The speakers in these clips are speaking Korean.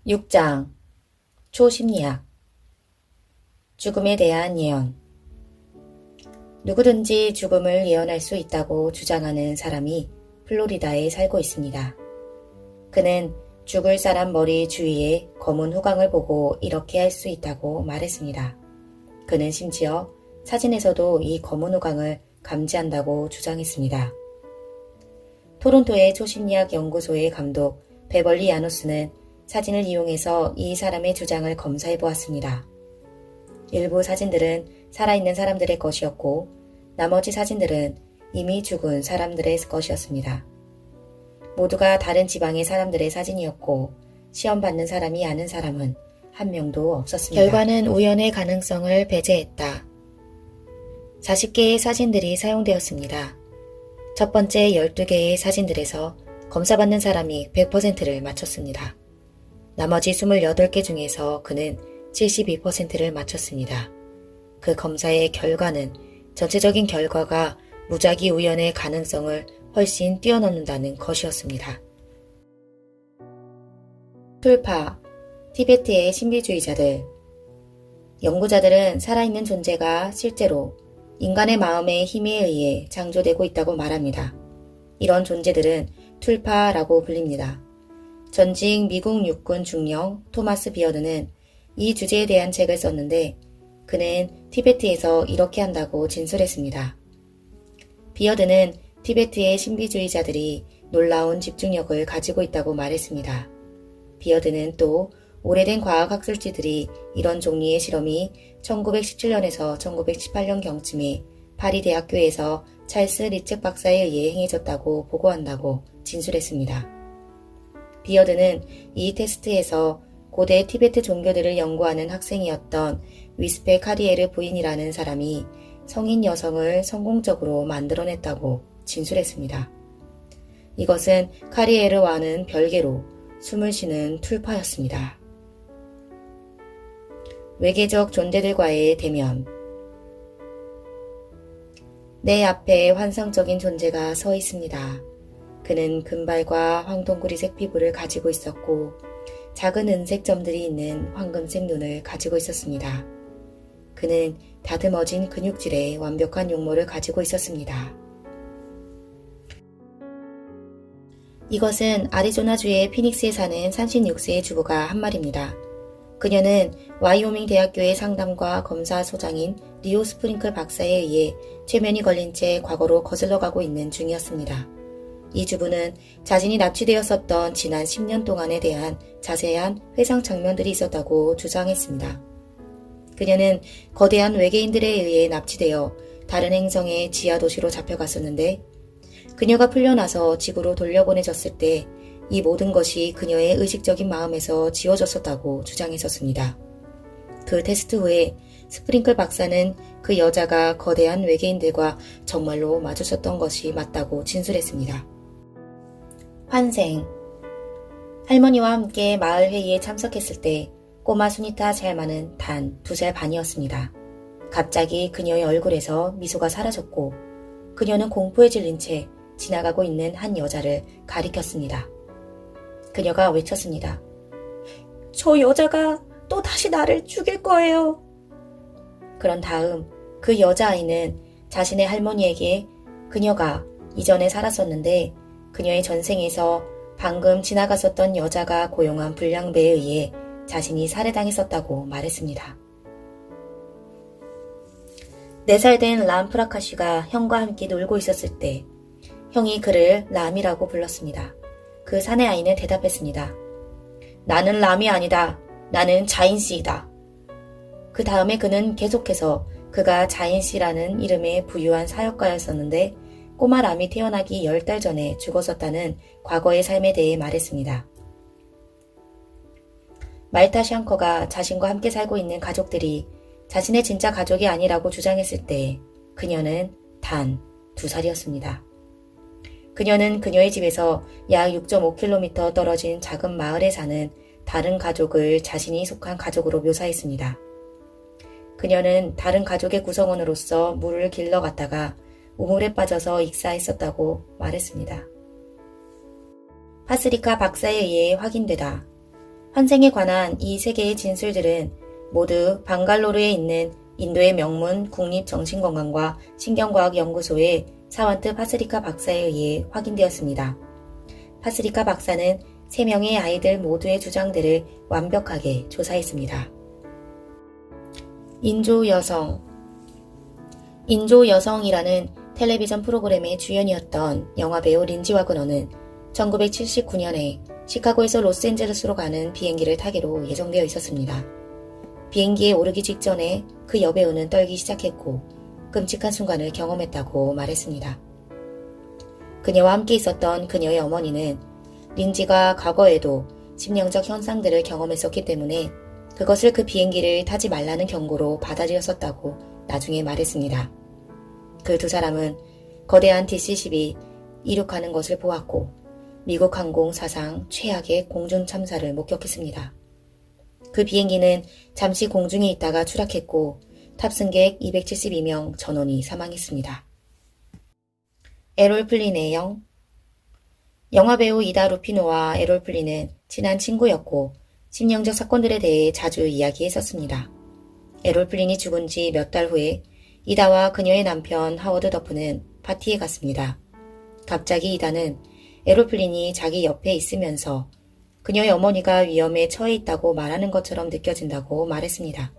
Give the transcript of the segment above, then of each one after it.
6장 초심리학 죽음에 대한 예언. 누구든지 죽음을 예언할 수 있다고 주장하는 사람이 플로리다에 살고 있습니다. 그는 죽을 사람 머리 주위에 검은 후광을 보고 이렇게 할 수 있다고 말했습니다. 그는 심지어 사진에서도 이 검은 후광을 감지한다고 주장했습니다. 토론토의 초심리학 연구소의 감독 베벌리 야노스는 사진을 이용해서 이 사람의 주장을 검사해 보았습니다. 일부 사진들은 살아있는 사람들의 것이었고 나머지 사진들은 이미 죽은 사람들의 것이었습니다. 모두가 다른 지방의 사람들의 사진이었고 시험받는 사람이 아는 사람은 한 명도 없었습니다. 결과는 우연의 가능성을 배제했다. 40개의 사진들이 사용되었습니다. 첫 번째 12개의 사진들에서 검사받는 사람이 100%를 맞췄습니다. 나머지 28개 중에서 그는 72%를 맞췄습니다. 그 검사의 결과는 전체적인 결과가 무작위 우연의 가능성을 훨씬 뛰어넘는다는 것이었습니다. 툴파, 티베트의 신비주의자들. 연구자들은 살아있는 존재가 실제로 인간의 마음의 힘에 의해 창조되고 있다고 말합니다. 이런 존재들은 툴파라고 불립니다. 전직 미국 육군 중령 토마스 비어드는 이 주제에 대한 책을 썼는데 그는 티베트에서 이렇게 한다고 진술했습니다. 비어드는 티베트의 신비주의자들이 놀라운 집중력을 가지고 있다고 말했습니다. 비어드는 또 오래된 과학학술지들이 이런 종류의 실험이 1917년에서 1918년경쯤에 파리 대학교에서 찰스 리츠 박사에 의해 행해졌다고 보고한다고 진술했습니다. 비어드는 이 테스트에서 고대 티베트 종교들을 연구하는 학생이었던 위스페 카리에르 부인이라는 사람이 성인 여성을 성공적으로 만들어냈다고 진술했습니다. 이것은 카리에르와는 별개로 숨을 쉬는 툴파였습니다. 외계적 존재들과의 대면. 내 앞에 환상적인 존재가 서 있습니다. 그는 금발과 황동구리색 피부를 가지고 있었고 작은 은색 점들이 있는 황금색 눈을 가지고 있었습니다. 그는 다듬어진 근육질에 완벽한 용모를 가지고 있었습니다. 이것은 아리조나주의 피닉스에 사는 36세의 주부가 한 말입니다. 그녀는 와이오밍 대학교의 상담과 검사 소장인 리오 스프링클 박사에 의해 최면이 걸린 채 과거로 거슬러 가고 있는 중이었습니다. 이 주부는 자신이 납치되었었던 지난 10년 동안에 대한 자세한 회상 장면들이 있었다고 주장했습니다. 그녀는 거대한 외계인들에 의해 납치되어 다른 행성의 지하 도시로 잡혀갔었는데 그녀가 풀려나서 지구로 돌려보내졌을 때 이 모든 것이 그녀의 의식적인 마음에서 지워졌었다고 주장했었습니다. 그 테스트 후에 스프링클 박사는 그 여자가 거대한 외계인들과 정말로 마주쳤던 것이 맞다고 진술했습니다. 환생. 할머니와 함께 마을 회의에 참석했을 때 꼬마 수니타 샬마는 단 2살 반이었습니다. 갑자기 그녀의 얼굴에서 미소가 사라졌고 그녀는 공포에 질린 채 지나가고 있는 한 여자를 가리켰습니다. 그녀가 외쳤습니다. 저 여자가 또 다시 나를 죽일 거예요. 그런 다음 그 여자아이는 자신의 할머니에게 그녀가 이전에 살았었는데 그녀의 전생에서 방금 지나갔었던 여자가 고용한 불량배에 의해 자신이 살해당했었다고 말했습니다. 4살 된 람 프라카시가 형과 함께 놀고 있었을 때 형이 그를 람이라고 불렀습니다. 그 사내 아이는 대답했습니다. 나는 람이 아니다. 나는 자인씨이다. 그 다음에 그는 계속해서 그가 자인씨라는 이름의 부유한 사역가였었는데 꼬마 람이 태어나기 10달 전에 죽었었다는 과거의 삶에 대해 말했습니다. 말타 샹커가 자신과 함께 살고 있는 가족들이 자신의 진짜 가족이 아니라고 주장했을 때 그녀는 단 2살이었습니다. 그녀는 그녀의 집에서 약 6.5km 떨어진 작은 마을에 사는 다른 가족을 자신이 속한 가족으로 묘사했습니다. 그녀는 다른 가족의 구성원으로서 물을 길러갔다가 우물에 빠져서 익사했었다고 말했습니다. 파스리카 박사에 의해 확인되다. 환생에 관한 이 세 개의 진술들은 모두 방갈로르에 있는 인도의 명문 국립정신건강과 신경과학연구소의 사완트 파스리카 박사에 의해 확인되었습니다. 파스리카 박사는 3명의 아이들 모두의 주장들을 완벽하게 조사했습니다. 인조 여성이라는 텔레비전 프로그램의 주연이었던 영화배우 린지 와그너는 1979년에 시카고에서 로스앤젤레스로 가는 비행기를 타기로 예정되어 있었습니다. 비행기에 오르기 직전에 그 여배우는 떨기 시작했고 끔찍한 순간을 경험했다고 말했습니다. 그녀와 함께 있었던 그녀의 어머니는 린지가 과거에도 심령적 현상들을 경험했었기 때문에 그것을 그 비행기를 타지 말라는 경고로 받아들였었다고 나중에 말했습니다. 그 두 사람은 거대한 DC-10이 이륙하는 것을 보았고 미국 항공 사상 최악의 공중 참사를 목격했습니다. 그 비행기는 잠시 공중에 있다가 추락했고 탑승객 272명 전원이 사망했습니다. 에롤 플린의 영 영화배우 이다 루피노와 에롤 플린은 친한 친구였고 심령적 사건들에 대해 자주 이야기했었습니다. 에롤 플린이 죽은 지 몇 달 후에 이다와 그녀의 남편 하워드 더프는 파티에 갔습니다. 갑자기 이다는 에롤 플린이 자기 옆에 있으면서 그녀의 어머니가 위험에 처해 있다고 말하는 것처럼 느껴진다고 말했습니다.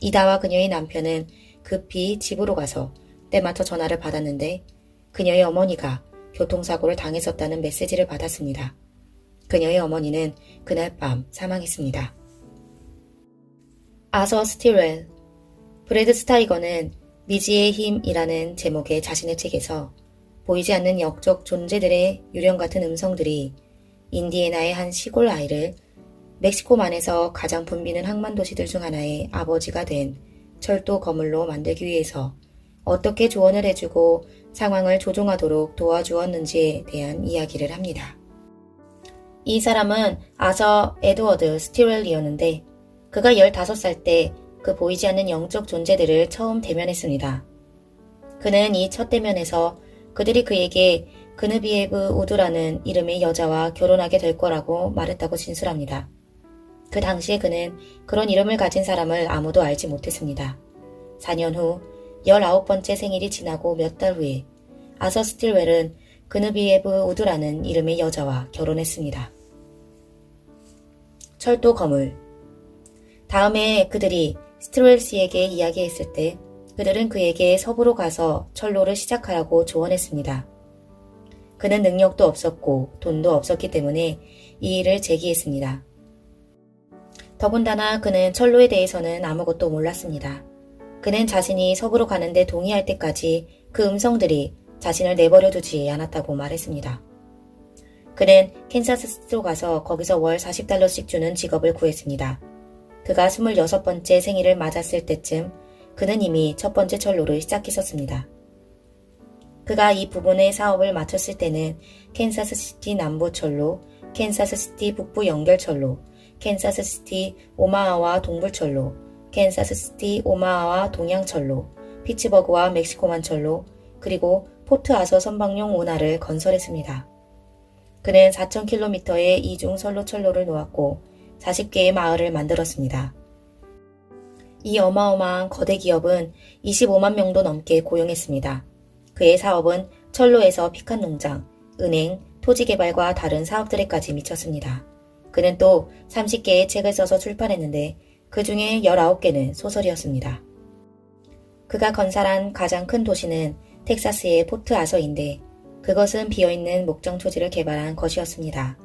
이다와 그녀의 남편은 급히 집으로 가서 때마쳐 전화를 받았는데 그녀의 어머니가 교통사고를 당했었다는 메시지를 받았습니다. 그녀의 어머니는 그날 밤 사망했습니다. 아서 스틸웰 브래드 스타이거는 미지의 힘이라는 제목의 자신의 책에서 보이지 않는 영적 존재들의 유령 같은 음성들이 인디애나의 한 시골 아이를 멕시코만에서 가장 붐비는 항만 도시들 중 하나의 아버지가 된 철도 거물로 만들기 위해서 어떻게 조언을 해주고 상황을 조종하도록 도와주었는지에 대한 이야기를 합니다. 이 사람은 아서 에드워드 스티웰이었는데 그가 15살 때 그 보이지 않는 영적 존재들을 처음 대면했습니다. 그는 이 첫 대면에서 그들이 그에게 그느비에브 우드라는 이름의 여자와 결혼하게 될 거라고 말했다고 진술합니다. 그 당시에 그는 그런 이름을 가진 사람을 아무도 알지 못했습니다. 4년 후 19번째 생일이 지나고 몇 달 후에 아서 스틸웰은 그느비에브 우드라는 이름의 여자와 결혼했습니다. 철도 거물 다음에 그들이 스틸웰 씨에게 이야기했을 때 그들은 그에게 서부로 가서 철로를 시작하라고 조언했습니다. 그는 능력도 없었고 돈도 없었기 때문에 이 일을 제기했습니다. 더군다나 그는 철로에 대해서는 아무것도 몰랐습니다. 그는 자신이 서부로 가는데 동의할 때까지 그 음성들이 자신을 내버려 두지 않았다고 말했습니다. 그는 캔사스시티로 가서 거기서 월 40달러씩 주는 직업을 구했습니다. 그가 26번째 생일을 맞았을 때쯤 그는 이미 첫 번째 철로를 시작했었습니다. 그가 이 부분의 사업을 마쳤을 때는 캔사스시티 남부철로, 캔사스시티 북부 연결철로, 캔사스시티 오마하와 동부철로, 캔사스시티 오마하와 동양철로, 피츠버그와 멕시코만철로, 그리고 포트 아서 선박용 운하를 건설했습니다. 그는 4,000km의 이중 선로철로를 놓았고 40개의 마을을 만들었습니다. 이 어마어마한 거대 기업은 25만 명도 넘게 고용했습니다. 그의 사업은 철로에서 피칸 농장, 은행, 토지 개발과 다른 사업들에까지 미쳤습니다. 그는 또 30개의 책을 써서 출판했는데 그 중에 19개는 소설이었습니다. 그가 건설한 가장 큰 도시는 텍사스의 포트 아서인데 그것은 비어있는 목장 토지를 개발한 것이었습니다.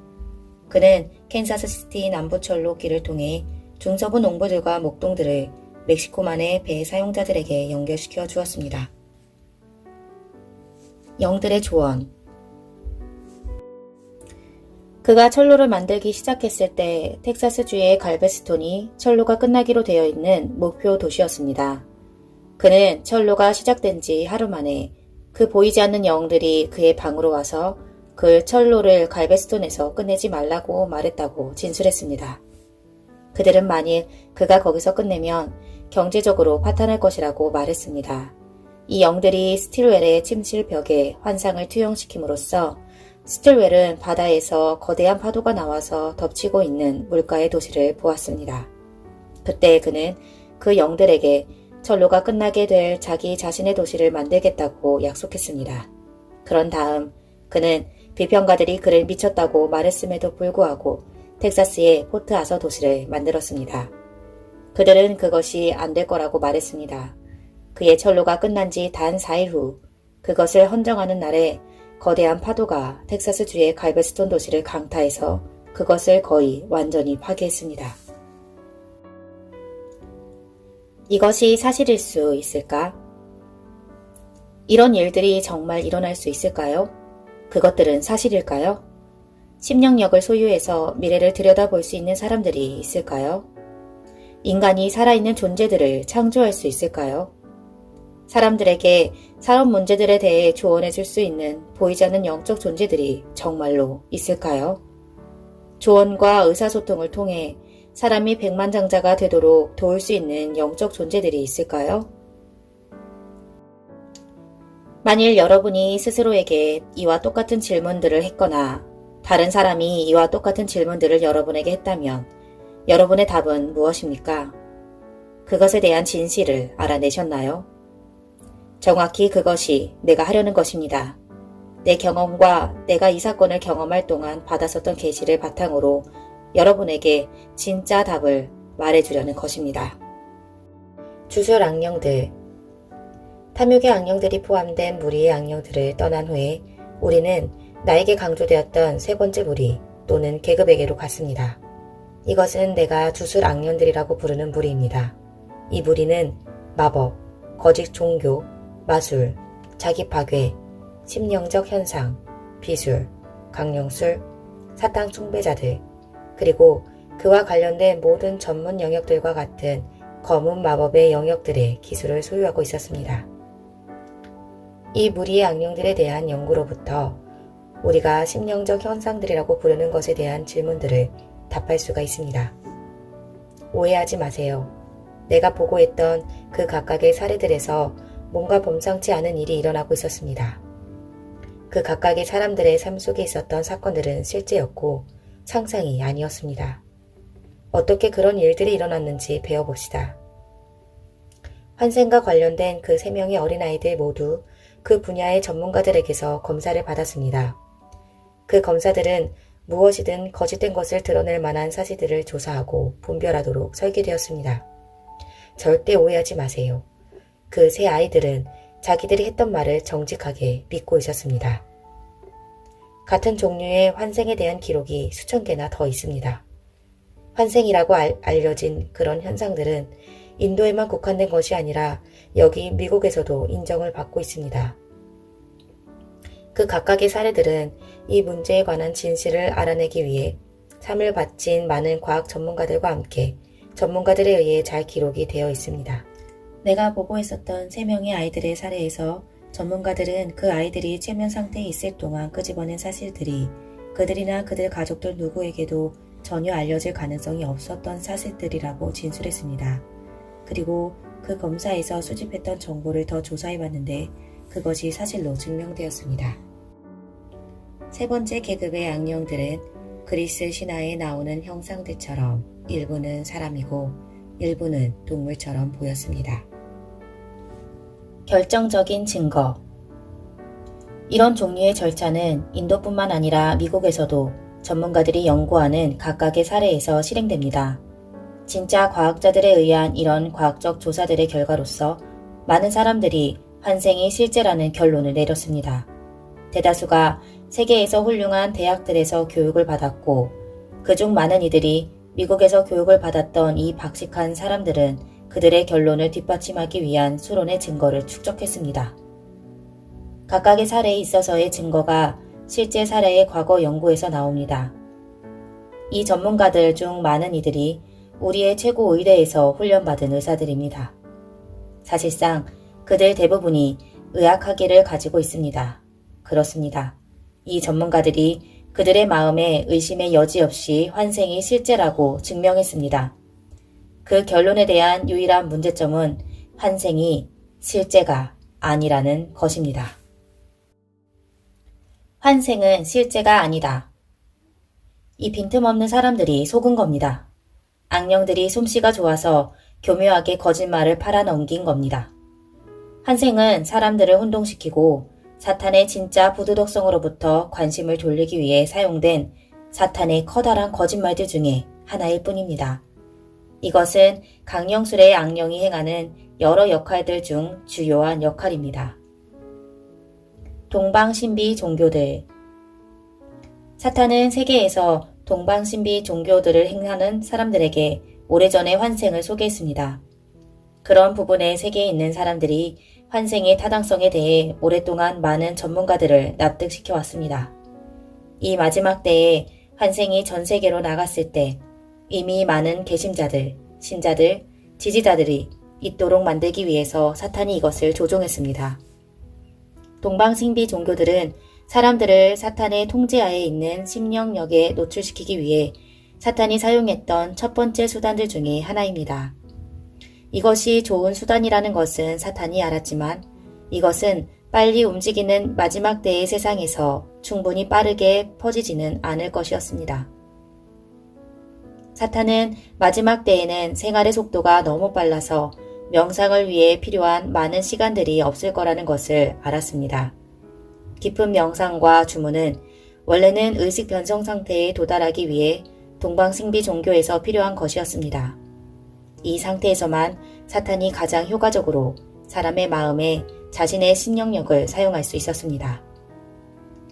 그는 캔사스시티 남부철로 길을 통해 중서부 농부들과 목동들을 멕시코만의 배 사용자들에게 연결시켜 주었습니다. 영들의 조언 그가 철로를 만들기 시작했을 때 텍사스주의 갈베스톤이 철로가 끝나기로 되어 있는 목표 도시였습니다. 그는 철로가 시작된 지 하루 만에 그 보이지 않는 영들이 그의 방으로 와서 그 철로를 갈베스톤에서 끝내지 말라고 말했다고 진술했습니다. 그들은 만일 그가 거기서 끝내면 경제적으로 파탄할 것이라고 말했습니다. 이 영들이 스틸웰의 침실벽에 환상을 투영시킴으로써 스틸웰은 바다에서 거대한 파도가 나와서 덮치고 있는 물가의 도시를 보았습니다. 그때 그는 그 영들에게 전로가 끝나게 될 자기 자신의 도시를 만들겠다고 약속했습니다. 그런 다음 그는 비평가들이 그를 미쳤다고 말했음에도 불구하고 텍사스의 포트 아서 도시를 만들었습니다. 그들은 그것이 안 될 거라고 말했습니다. 그의 철로가 끝난 지 단 4일 후 그것을 헌정하는 날에 거대한 파도가 텍사스주의 갈베스톤 도시를 강타해서 그것을 거의 완전히 파괴했습니다. 이것이 사실일 수 있을까? 이런 일들이 정말 일어날 수 있을까요? 그것들은 사실일까요? 심령력을 소유해서 미래를 들여다볼 수 있는 사람들이 있을까요? 인간이 살아있는 존재들을 창조할 수 있을까요? 사람들에게 사업 문제들에 대해 조언해 줄 수 있는 보이지 않는 영적 존재들이 정말로 있을까요? 조언과 의사소통을 통해 사람이 백만장자가 되도록 도울 수 있는 영적 존재들이 있을까요? 만일 여러분이 스스로에게 이와 똑같은 질문들을 했거나 다른 사람이 이와 똑같은 질문들을 여러분에게 했다면 여러분의 답은 무엇입니까? 그것에 대한 진실을 알아내셨나요? 정확히 그것이 내가 하려는 것입니다. 내 경험과 내가 이 사건을 경험할 동안 받았었던 계시를 바탕으로 여러분에게 진짜 답을 말해주려는 것입니다. 주술 악령들. 탐욕의 악령들이 포함된 무리의 악령들을 떠난 후에 우리는 나에게 강조되었던 세 번째 무리 또는 계급에게로 갔습니다. 이것은 내가 주술 악령들이라고 부르는 무리입니다. 이 무리는 마법, 거짓 종교, 마술, 자기 파괴, 심령적 현상, 비술, 강령술, 사탄 숭배자들, 그리고 그와 관련된 모든 전문 영역들과 같은 검은 마법의 영역들의 기술을 소유하고 있었습니다. 이 무리의 악령들에 대한 연구로부터 우리가 심령적 현상들이라고 부르는 것에 대한 질문들을 답할 수가 있습니다. 오해하지 마세요. 내가 보고했던 그 각각의 사례들에서 뭔가 범상치 않은 일이 일어나고 있었습니다. 그 각각의 사람들의 삶 속에 있었던 사건들은 실제였고 상상이 아니었습니다. 어떻게 그런 일들이 일어났는지 배워봅시다. 환생과 관련된 그 3명의 어린아이들 모두 그 분야의 전문가들에게서 검사를 받았습니다. 그 검사들은 무엇이든 거짓된 것을 드러낼 만한 사실들을 조사하고 분별하도록 설계되었습니다. 절대 오해하지 마세요. 그 3 아이들은 자기들이 했던 말을 정직하게 믿고 있었습니다. 같은 종류의 환생에 대한 기록이 수천 개나 더 있습니다. 환생이라고 알려진 그런 현상들은 인도에만 국한된 것이 아니라 여기 미국에서도 인정을 받고 있습니다. 그 각각의 사례들은 이 문제에 관한 진실을 알아내기 위해 삶을 바친 많은 과학 전문가들과 함께 전문가들에 의해 잘 기록이 되어 있습니다. 내가 보고했었던 3명의 아이들의 사례에서 전문가들은 그 아이들이 최면 상태에 있을 동안 끄집어낸 사실들이 그들이나 그들 가족들 누구에게도 전혀 알려질 가능성이 없었던 사실들이라고 진술했습니다. 그리고 그 검사에서 수집했던 정보를 더 조사해봤는데 그것이 사실로 증명되었습니다. 3번째 계급의 악령들은 그리스 신화에 나오는 형상들처럼 일부는 사람이고 일부는 동물처럼 보였습니다. 결정적인 증거. 이런 종류의 절차는 인도뿐만 아니라 미국에서도 전문가들이 연구하는 각각의 사례에서 실행됩니다. 진짜 과학자들에 의한 이런 과학적 조사들의 결과로서 많은 사람들이 환생이 실제라는 결론을 내렸습니다. 대다수가 세계에서 훌륭한 대학들에서 교육을 받았고 그중 많은 이들이 미국에서 교육을 받았던 이 박식한 사람들은 그들의 결론을 뒷받침하기 위한 수론의 증거를 축적했습니다. 각각의 사례에 있어서의 증거가 실제 사례의 과거 연구에서 나옵니다. 이 전문가들 중 많은 이들이 우리의 최고 의대에서 훈련받은 의사들입니다. 사실상 그들 대부분이 의학학위를 가지고 있습니다. 그렇습니다. 이 전문가들이 그들의 마음에 의심의 여지 없이 환생이 실제라고 증명했습니다. 그 결론에 대한 유일한 문제점은 환생이 실제가 아니라는 것입니다. 환생은 실제가 아니다. 이 빈틈없는 사람들이 속은 겁니다. 악령들이 솜씨가 좋아서 교묘하게 거짓말을 팔아넘긴 겁니다. 환생은 사람들을 혼동시키고 사탄의 진짜 부도덕성으로부터 관심을 돌리기 위해 사용된 사탄의 커다란 거짓말들 중에 하나일 뿐입니다. 이것은 강령술의 악령이 행하는 여러 역할들 중 주요한 역할입니다. 동방신비 종교들. 사탄은 세계에서 동방신비 종교들을 행하는 사람들에게 오래전에 환생을 소개했습니다. 그런 부분에 세계에 있는 사람들이 환생의 타당성에 대해 오랫동안 많은 전문가들을 납득시켜 왔습니다. 이 마지막 때에 환생이 전 세계로 나갔을 때 이미 많은 개심자들, 신자들, 지지자들이 있도록 만들기 위해서 사탄이 이것을 조종했습니다. 동방신비 종교들은 사람들을 사탄의 통제하에 있는 심령력에 노출시키기 위해 사탄이 사용했던 첫 번째 수단들 중에 하나입니다. 이것이 좋은 수단이라는 것은 사탄이 알았지만 이것은 빨리 움직이는 마지막 때의 세상에서 충분히 빠르게 퍼지지는 않을 것이었습니다. 사탄은 마지막 때에는 생활의 속도가 너무 빨라서 명상을 위해 필요한 많은 시간들이 없을 거라는 것을 알았습니다. 깊은 명상과 주문은 원래는 의식 변성 상태에 도달하기 위해 동방신비 종교에서 필요한 것이었습니다. 이 상태에서만 사탄이 가장 효과적으로 사람의 마음에 자신의 신령력을 사용할 수 있었습니다.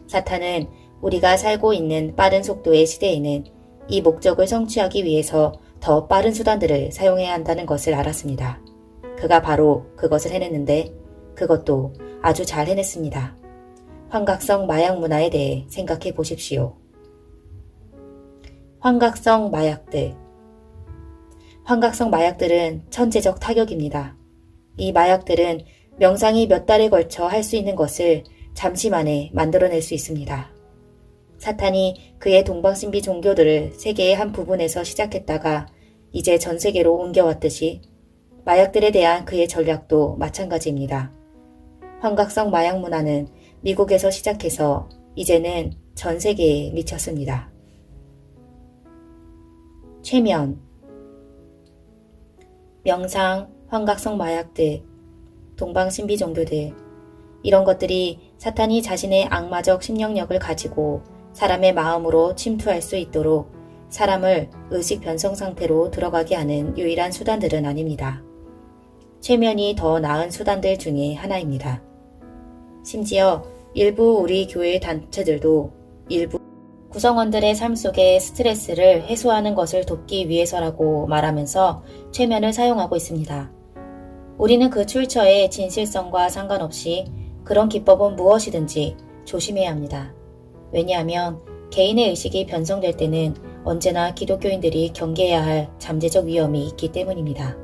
사탄은 우리가 살고 있는 빠른 속도의 시대에는 이 목적을 성취하기 위해서 더 빠른 수단들을 사용해야 한다는 것을 알았습니다. 그가 바로 그것을 해냈는데 그것도 아주 잘 해냈습니다. 환각성 마약 문화에 대해 생각해 보십시오. 환각성 마약들. 환각성 마약들은 천재적 타격입니다. 이 마약들은 명상이 몇 달에 걸쳐 할 수 있는 것을 잠시 만에 만들어낼 수 있습니다. 사탄이 그의 동방신비 종교들을 세계의 한 부분에서 시작했다가 이제 전 세계로 옮겨왔듯이 마약들에 대한 그의 전략도 마찬가지입니다. 환각성 마약 문화는 미국에서 시작해서 이제는 전 세계에 미쳤습니다. 최면. 명상, 환각성 마약들, 동방신비 종교들, 이런 것들이 사탄이 자신의 악마적 심령력을 가지고 사람의 마음으로 침투할 수 있도록 사람을 의식 변성 상태로 들어가게 하는 유일한 수단들은 아닙니다. 최면이 더 나은 수단들 중에 하나입니다. 심지어 일부 우리 교회 단체들도 일부 구성원들의 삶 속의 스트레스를 해소하는 것을 돕기 위해서라고 말하면서 최면을 사용하고 있습니다. 우리는 그 출처의 진실성과 상관없이 그런 기법은 무엇이든지 조심해야 합니다. 왜냐하면 개인의 의식이 변성될 때는 언제나 기독교인들이 경계해야 할 잠재적 위험이 있기 때문입니다.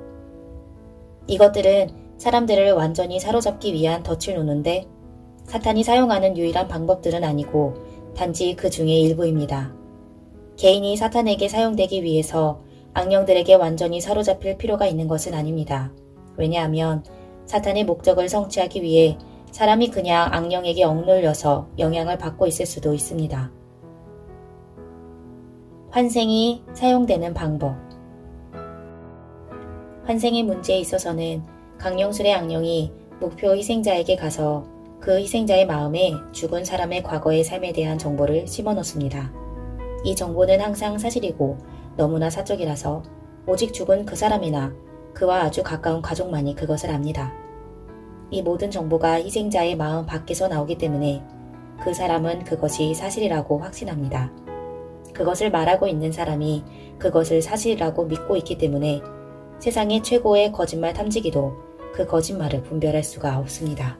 이것들은 사람들을 완전히 사로잡기 위한 덫을 놓는데 사탄이 사용하는 유일한 방법들은 아니고 단지 그 중의 일부입니다. 개인이 사탄에게 사용되기 위해서 악령들에게 완전히 사로잡힐 필요가 있는 것은 아닙니다. 왜냐하면 사탄의 목적을 성취하기 위해 사람이 그냥 악령에게 억눌려서 영향을 받고 있을 수도 있습니다. 환생이 사용되는 방법. 환생의 문제에 있어서는 강령술의 악령이 목표 희생자에게 가서 그 희생자의 마음에 죽은 사람의 과거의 삶에 대한 정보를 심어놓습니다. 이 정보는 항상 사실이고 너무나 사적이라서 오직 죽은 그 사람이나 그와 아주 가까운 가족만이 그것을 압니다. 이 모든 정보가 희생자의 마음 밖에서 나오기 때문에 그 사람은 그것이 사실이라고 확신합니다. 그것을 말하고 있는 사람이 그것을 사실이라고 믿고 있기 때문에 세상의 최고의 거짓말 탐지기도 그 거짓말을 분별할 수가 없습니다.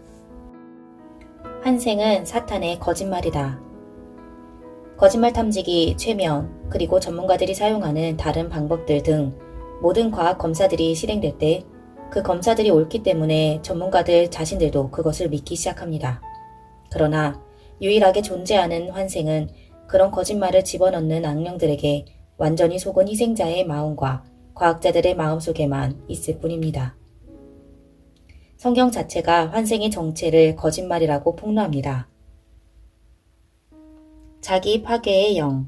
환생은 사탄의 거짓말이다. 거짓말 탐지기, 최면, 그리고 전문가들이 사용하는 다른 방법들 등 모든 과학 검사들이 실행될 때 그 검사들이 옳기 때문에 전문가들 자신들도 그것을 믿기 시작합니다. 그러나 유일하게 존재하는 환생은 그런 거짓말을 집어넣는 악령들에게 완전히 속은 희생자의 마음과 과학자들의 마음속에만 있을 뿐입니다. 성경 자체가 환생의 정체를 거짓말이라고 폭로합니다. 자기 파괴의 영.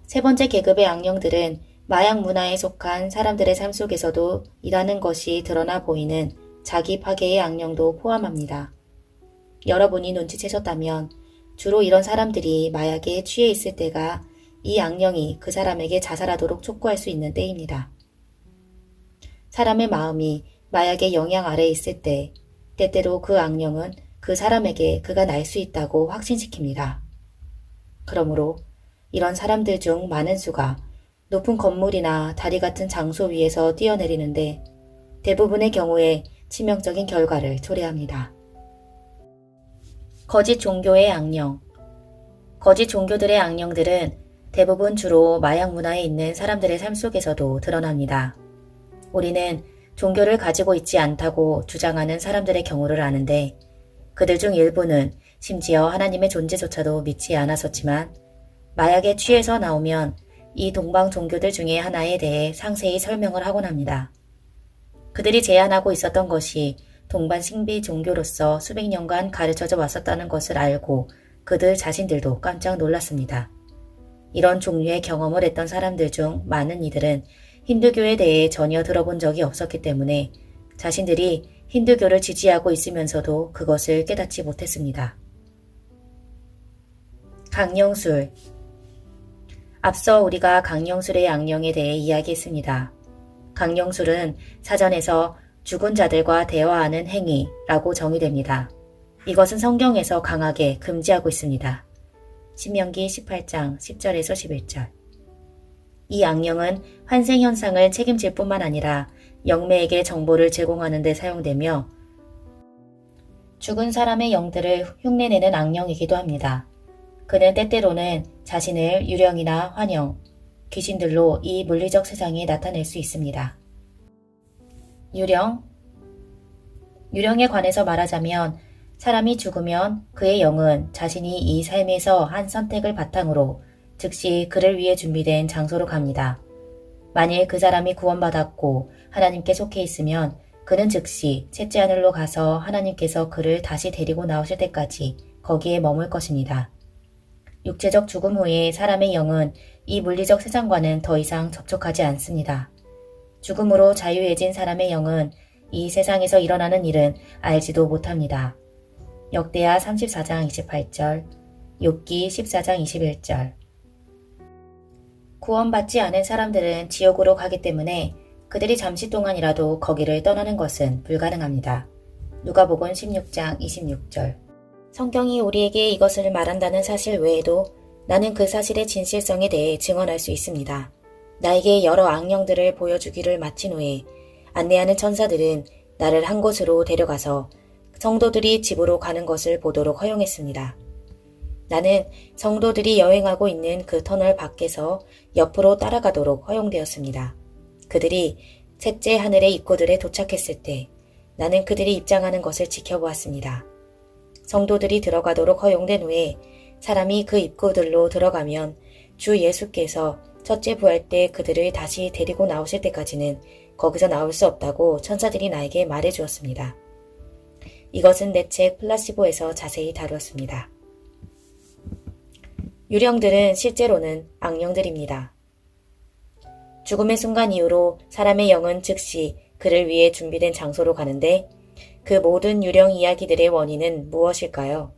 세 번째 계급의 악령들은 마약 문화에 속한 사람들의 삶 속에서도 일하는 것이 드러나 보이는 자기 파괴의 악령도 포함합니다. 여러분이 눈치채셨다면 주로 이런 사람들이 마약에 취해 있을 때가 이 악령이 그 사람에게 자살하도록 촉구할 수 있는 때입니다. 사람의 마음이 마약의 영향 아래에 있을 때 때때로 그 악령은 그 사람에게 그가 날 수 있다고 확신시킵니다. 그러므로 이런 사람들 중 많은 수가 높은 건물이나 다리 같은 장소 위에서 뛰어내리는데 대부분의 경우에 치명적인 결과를 초래합니다. 거짓 종교의 악령. 거짓 종교들의 악령들은 대부분 주로 마약 문화에 있는 사람들의 삶 속에서도 드러납니다. 우리는 종교를 가지고 있지 않다고 주장하는 사람들의 경우를 아는데 그들 중 일부는 심지어 하나님의 존재조차도 믿지 않았었지만 마약에 취해서 나오면 이 동방 종교들 중에 하나에 대해 상세히 설명을 하곤 합니다. 그들이 제안하고 있었던 것이 동방 신비 종교로서 수백 년간 가르쳐져 왔었다는 것을 알고 그들 자신들도 깜짝 놀랐습니다. 이런 종류의 경험을 했던 사람들 중 많은 이들은 힌두교에 대해 전혀 들어본 적이 없었기 때문에 자신들이 힌두교를 지지하고 있으면서도 그것을 깨닫지 못했습니다. 강령술. 앞서 우리가 강령술의 악령에 대해 이야기했습니다. 강령술은 사전에서 죽은 자들과 대화하는 행위라고 정의됩니다. 이것은 성경에서 강하게 금지하고 있습니다. 신명기 18장 10절에서 11절. 이 악령은 환생현상을 책임질 뿐만 아니라 영매에게 정보를 제공하는 데 사용되며 죽은 사람의 영들을 흉내내는 악령이기도 합니다. 그는 때때로는 자신을 유령이나 환영, 귀신들로 이 물리적 세상에 나타낼 수 있습니다. 유령. 유령에 관해서 말하자면 사람이 죽으면 그의 영은 자신이 이 삶에서 한 선택을 바탕으로 즉시 그를 위해 준비된 장소로 갑니다. 만일 그 사람이 구원받았고 하나님께 속해 있으면 그는 즉시 셋째 하늘로 가서 하나님께서 그를 다시 데리고 나오실 때까지 거기에 머물 것입니다. 육체적 죽음 후에 사람의 영은 이 물리적 세상과는 더 이상 접촉하지 않습니다. 죽음으로 자유해진 사람의 영은 이 세상에서 일어나는 일은 알지도 못합니다. 역대하 34장 28절, 욥기 14장 21절. 구원받지 않은 사람들은 지옥으로 가기 때문에 그들이 잠시 동안이라도 거기를 떠나는 것은 불가능합니다. 누가복음 16장 26절. 성경이 우리에게 이것을 말한다는 사실 외에도 나는 그 사실의 진실성에 대해 증언할 수 있습니다. 나에게 여러 악령들을 보여주기를 마친 후에 안내하는 천사들은 나를 한 곳으로 데려가서 성도들이 집으로 가는 것을 보도록 허용했습니다. 나는 성도들이 여행하고 있는 그 터널 밖에서 옆으로 따라가도록 허용되었습니다. 그들이 셋째 하늘의 입구들에 도착했을 때 나는 그들이 입장하는 것을 지켜보았습니다. 성도들이 들어가도록 허용된 후에 사람이 그 입구들로 들어가면 주 예수께서 첫째 부활 때 그들을 다시 데리고 나오실 때까지는 거기서 나올 수 없다고 천사들이 나에게 말해 주었습니다. 이것은 내 책 플라시보에서 자세히 다루었습니다. 유령들은 실제로는 악령들입니다. 죽음의 순간 이후로 사람의 영은 즉시 그를 위해 준비된 장소로 가는데 그 모든 유령 이야기들의 원인은 무엇일까요?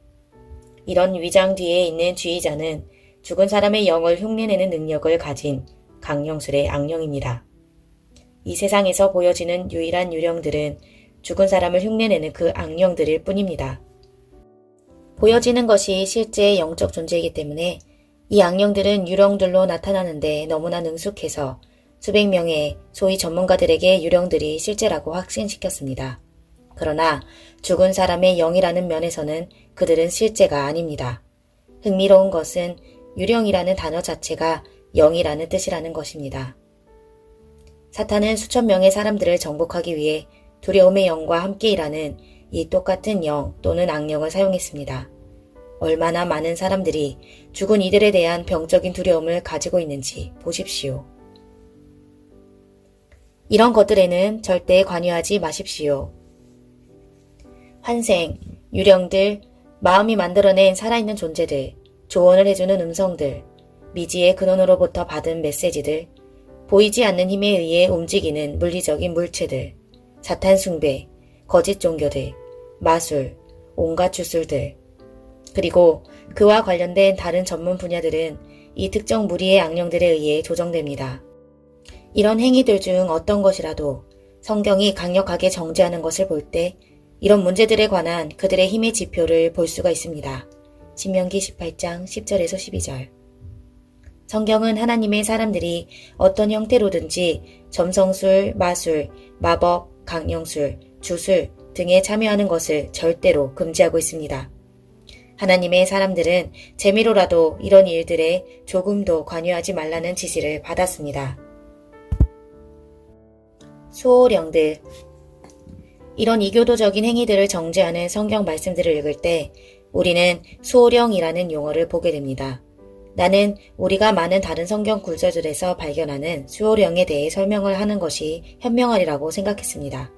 이런 위장 뒤에 있는 지휘자는 죽은 사람의 영을 흉내내는 능력을 가진 강령술의 악령입니다. 이 세상에서 보여지는 유일한 유령들은 죽은 사람을 흉내내는 그 악령들일 뿐입니다. 보여지는 것이 실제 영적 존재이기 때문에 이 악령들은 유령들로 나타나는데 너무나 능숙해서 수백 명의 소위 전문가들에게 유령들이 실제라고 확신시켰습니다. 그러나 죽은 사람의 영이라는 면에서는 그들은 실제가 아닙니다. 흥미로운 것은 유령이라는 단어 자체가 영이라는 뜻이라는 것입니다. 사탄은 수천 명의 사람들을 정복하기 위해 두려움의 영과 함께 일하는 이 똑같은 영 또는 악령을 사용했습니다. 얼마나 많은 사람들이 죽은 이들에 대한 병적인 두려움을 가지고 있는지 보십시오. 이런 것들에는 절대 관여하지 마십시오. 환생, 유령들, 마음이 만들어낸 살아있는 존재들, 조언을 해주는 음성들, 미지의 근원으로부터 받은 메시지들, 보이지 않는 힘에 의해 움직이는 물리적인 물체들, 사탄 숭배, 거짓 종교들, 마술, 온갖 주술들, 그리고 그와 관련된 다른 전문 분야들은 이 특정 무리의 악령들에 의해 조정됩니다. 이런 행위들 중 어떤 것이라도 성경이 강력하게 정죄하는 것을 볼 때 이런 문제들에 관한 그들의 힘의 지표를 볼 수가 있습니다. 신명기 18장 10절에서 12절. 성경은 하나님의 사람들이 어떤 형태로든지 점성술, 마술, 마법, 강령술, 주술 등에 참여하는 것을 절대로 금지하고 있습니다. 하나님의 사람들은 재미로라도 이런 일들에 조금도 관여하지 말라는 지시를 받았습니다. 수호령들. 이런 이교도적인 행위들을 정죄하는 성경 말씀들을 읽을 때 우리는 수호령이라는 용어를 보게 됩니다. 나는 우리가 많은 다른 성경 구절들에서 발견하는 수호령에 대해 설명을 하는 것이 현명하리라고 생각했습니다.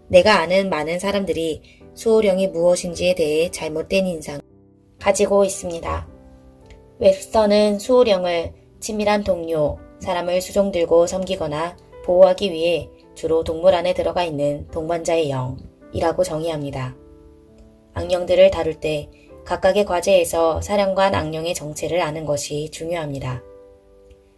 내가 아는 많은 사람들이 수호령이 무엇인지에 대해 잘못된 인상을 가지고 있습니다. 웹스터는 수호령을 친밀한 동료, 사람을 수종들고 섬기거나 보호하기 위해 주로 동물 안에 들어가 있는 동반자의 영이라고 정의합니다. 악령들을 다룰 때 각각의 과제에서 사령관 악령의 정체를 아는 것이 중요합니다.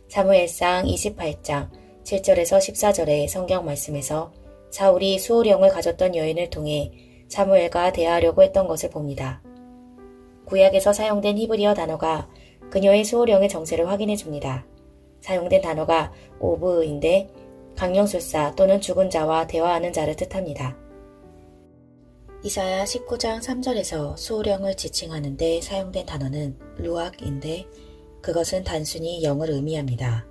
사무엘상 28장 7절에서 14절의 성경 말씀에서 사울이 수호령을 가졌던 여인을 통해 사무엘과 대화하려고 했던 것을 봅니다. 구약에서 사용된 히브리어 단어가 그녀의 수호령의 정체를 확인해 줍니다. 사용된 단어가 오브인데 강령술사 또는 죽은 자와 대화하는 자를 뜻합니다. 이사야 19장 3절에서 수호령을 지칭하는 데 사용된 단어는 루악인데 그것은 단순히 영을 의미합니다.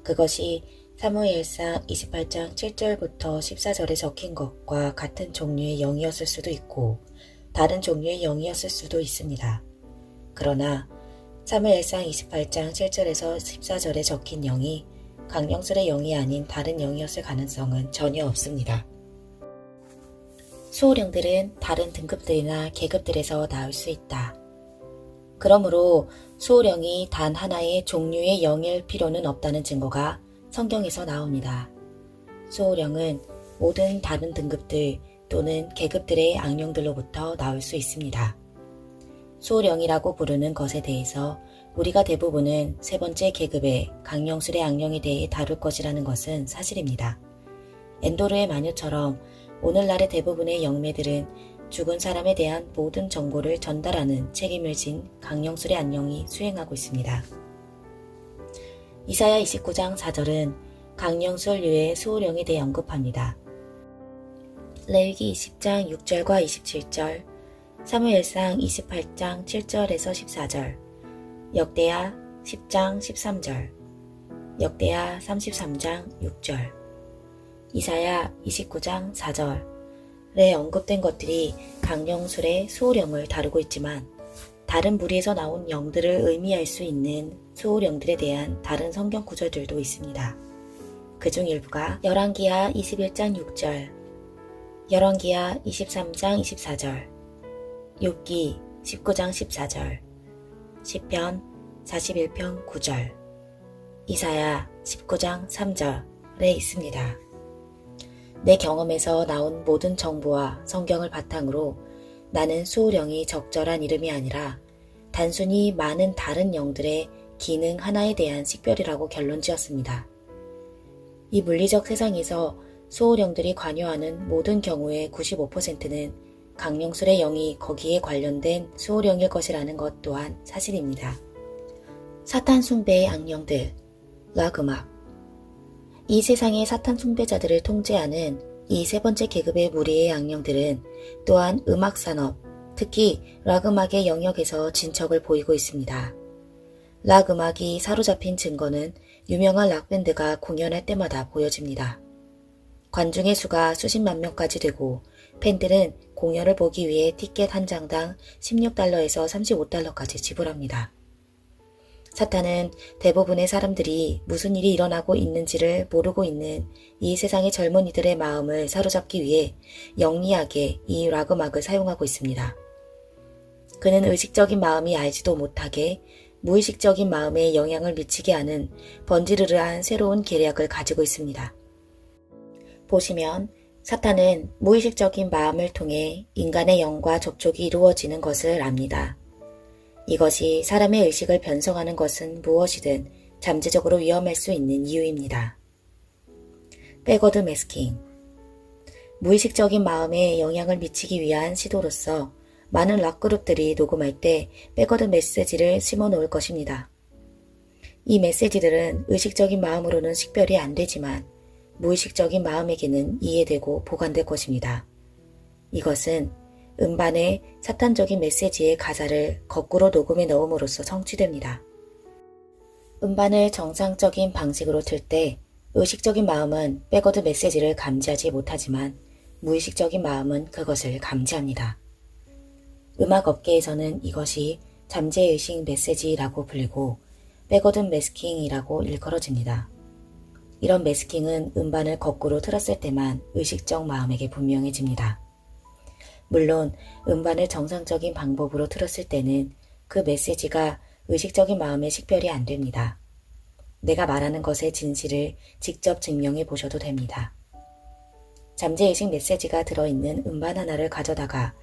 그것이 사무엘상 28장 7절부터 14절에 적힌 것과 같은 종류의 영이었을 수도 있고 다른 종류의 영이었을 수도 있습니다. 그러나 사무엘상 28장 7절에서 14절에 적힌 영이 강령술의 영이 아닌 다른 영이었을 가능성은 전혀 없습니다. 수호령들은 다른 등급들이나 계급들에서 나올 수 있다. 그러므로 수호령이 단 하나의 종류의 영일 필요는 없다는 증거가 성경에서 나옵니다. 수호령은 모든 다른 등급들 또는 계급들의 악령들로부터 나올 수 있습니다. 수호령이라고 부르는 것에 대해서 우리가 대부분은 세 번째 계급의 강령술의 악령에 대해 다룰 것이라는 것은 사실입니다. 엔도르의 마녀처럼 오늘날의 대부분의 영매들은 죽은 사람에 대한 모든 정보를 전달하는 책임을 진 강령술의 악령이 수행하고 있습니다. 이사야 29장 4절은 강령술류의 수호령에 대해 언급합니다. 레위기 20장 6절과 27절, 사무엘상 28장 7절에서 14절, 역대하 10장 13절, 역대하 33장 6절, 이사야 29장 4절에 언급된 것들이 강령술의 수호령을 다루고 있지만 다른 무리에서 나온 영들을 의미할 수 있는 수호령들에 대한 다른 성경 구절들도 있습니다. 그중 일부가 열왕기하 21장 6절, 열왕기하 23장 24절, 욥기 19장 14절, 시편 41편 9절, 이사야 19장 3절에 있습니다. 내 경험에서 나온 모든 정보와 성경을 바탕으로 나는 수호령이 적절한 이름이 아니라 단순히 많은 다른 영들의 기능 하나에 대한 식별이라고 결론 지었습니다. 이 물리적 세상에서 수호령들이 관여하는 모든 경우의 95%는 강령술의 영이 거기에 관련된 수호령일 것이라는 것 또한 사실입니다. 사탄 숭배의 악령들, 락음악. 이 세상의 사탄 숭배자들을 통제하는 이 세 번째 계급의 무리의 악령들은 또한 음악산업, 특히 락음악의 영역에서 진척을 보이고 있습니다. 락음악이 사로잡힌 증거는 유명한 락밴드가 공연할 때마다 보여집니다. 관중의 수가 수십만 명까지 되고 팬들은 공연을 보기 위해 티켓 한 장당 16달러에서 35달러까지 지불합니다. 사탄은 대부분의 사람들이 무슨 일이 일어나고 있는지를 모르고 있는 이 세상의 젊은이들의 마음을 사로잡기 위해 영리하게 이 락음악을 사용하고 있습니다. 그는 의식적인 마음이 알지도 못하게 무의식적인 마음에 영향을 미치게 하는 번지르르한 새로운 계략을 가지고 있습니다. 보시면 사탄은 무의식적인 마음을 통해 인간의 영과 접촉이 이루어지는 것을 압니다. 이것이 사람의 의식을 변성하는 것은 무엇이든 잠재적으로 위험할 수 있는 이유입니다. 백워드 매스킹. 무의식적인 마음에 영향을 미치기 위한 시도로서 많은 락그룹들이 녹음할 때 백워드 메시지를 심어 놓을 것입니다. 이 메시지들은 의식적인 마음으로는 식별이 안 되지만 무의식적인 마음에게는 이해되고 보관될 것입니다. 이것은 음반의 사탄적인 메시지의 가사를 거꾸로 녹음해 넣음으로써 성취됩니다. 음반을 정상적인 방식으로 틀 때 의식적인 마음은 백워드 메시지를 감지하지 못하지만 무의식적인 마음은 그것을 감지합니다. 음악 업계에서는 이것이 잠재의식 메시지라고 불리고 백워드 매스킹이라고 일컬어집니다. 이런 매스킹은 음반을 거꾸로 틀었을 때만 의식적 마음에게 분명해집니다. 물론 음반을 정상적인 방법으로 틀었을 때는 그 메시지가 의식적인 마음에 식별이 안 됩니다. 내가 말하는 것의 진실을 직접 증명해 보셔도 됩니다. 잠재의식 메시지가 들어있는 음반 하나를 가져다가